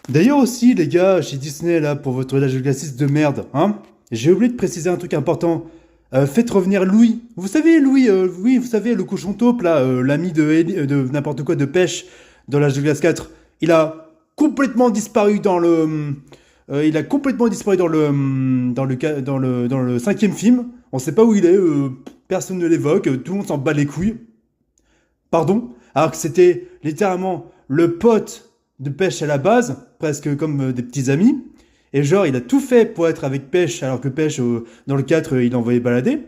D'ailleurs aussi, les gars, chez Disney, là, pour votre L'Âge de Glacis de merde, hein, j'ai oublié de préciser un truc important. Faites revenir Louis. Vous savez, Louis, oui, vous savez, le cochon taupe, là, l'ami de n'importe quoi de pêche dans L'Âge de Glace 4. Il a complètement disparu dans le... il a complètement disparu dans le cinquième film. On sait pas où il est, personne ne l'évoque, tout le monde s'en bat les couilles. Pardon, alors que c'était littéralement le pote de Pêche à la base, presque comme des petits amis. Et genre, il a tout fait pour être avec Pêche, alors que Pêche, dans le 4, il l'envoyait balader.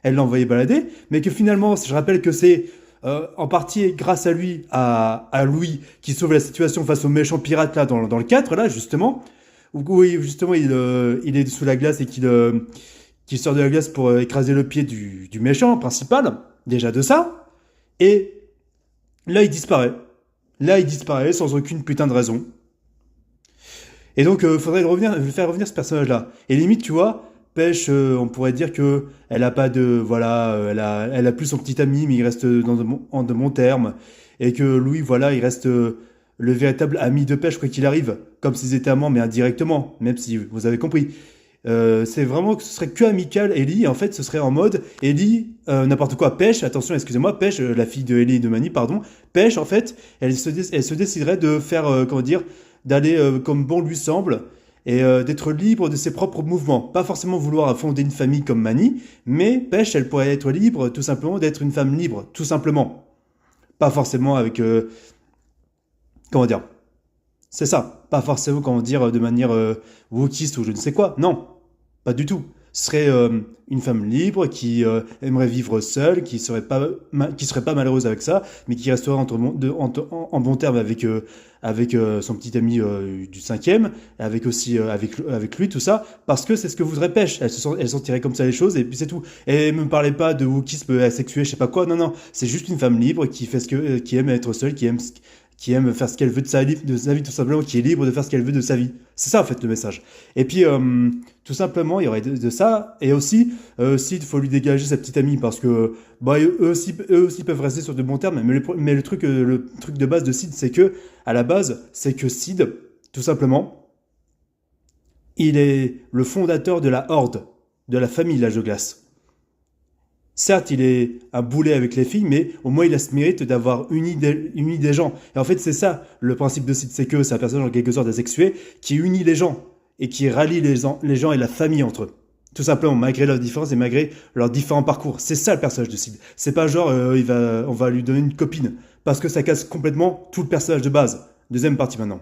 Elle l'envoyait balader. Mais que finalement, je rappelle que c'est en partie grâce à lui, à Louis, qui sauve la situation face aux méchants pirates là, dans le 4, là, justement. Où justement, il est sous la glace et qu'il sort de la glace pour écraser le pied du méchant principal. Déjà de ça. Et là, il disparaît. Là, il disparaît sans aucune putain de raison. Et donc, faudrait le faire revenir ce personnage-là. Et limite, tu vois, Pêche, on pourrait dire que elle a pas de, voilà, elle a plus son petit ami, mais il reste en de bons termes. Et que Louis, voilà, il reste le véritable ami de Pêche, quoi qu'il arrive. Comme s'ils étaient amants, mais indirectement, même si vous avez compris. C'est vraiment que ce serait que amical, Ellie, et en fait, ce serait en mode, Ellie, n'importe quoi, Pêche, attention, excusez-moi, Pêche, la fille de Ellie et de Manny, pardon, Pêche, en fait, elle se déciderait de faire, comment dire, d'aller comme bon lui semble, et d'être libre de ses propres mouvements. Pas forcément vouloir fonder une famille comme Manny, mais Pêche, elle pourrait être libre, tout simplement, d'être une femme libre, tout simplement. Pas forcément avec, comment dire, c'est ça. Pas forcément, comment dire, de manière wokiste ou je ne sais quoi. Non, pas du tout. Ce serait une femme libre qui aimerait vivre seule, qui serait pas malheureuse avec ça, mais qui resterait en bon terme avec, son petit ami du cinquième, avec aussi avec lui, tout ça, parce que c'est ce que voudrait Pêche. Elle sentirait comme ça les choses, et puis c'est tout. Et ne me parlez pas de wokisme asexué, je sais pas quoi, non, non. C'est juste une femme libre qui fait qui aime être seule, qui aime faire ce qu'elle veut de sa vie, tout simplement, qui est libre de faire ce qu'elle veut de sa vie. C'est ça, en fait, le message. Et puis, tout simplement, il y aurait de ça. Et aussi, Sid, il faut lui dégager sa petite amie, parce que bah, eux aussi peuvent rester sur de bons termes. Mais le truc de base de Sid, c'est que, à la base, c'est que Sid, tout simplement, il est le fondateur de la Horde, de la famille L'Âge de Glace. Certes, il est un boulet avec les filles, mais au moins il a ce mérite d'avoir uni des gens. Et en fait, c'est ça le principe de Sid, c'est que c'est un personnage en quelque sorte asexué qui unit les gens et qui rallie les gens et la famille entre eux. Tout simplement, malgré leurs différences et malgré leurs différents parcours. C'est ça le personnage de Sid. C'est pas genre on va lui donner une copine, parce que ça casse complètement tout le personnage de base. Deuxième partie maintenant.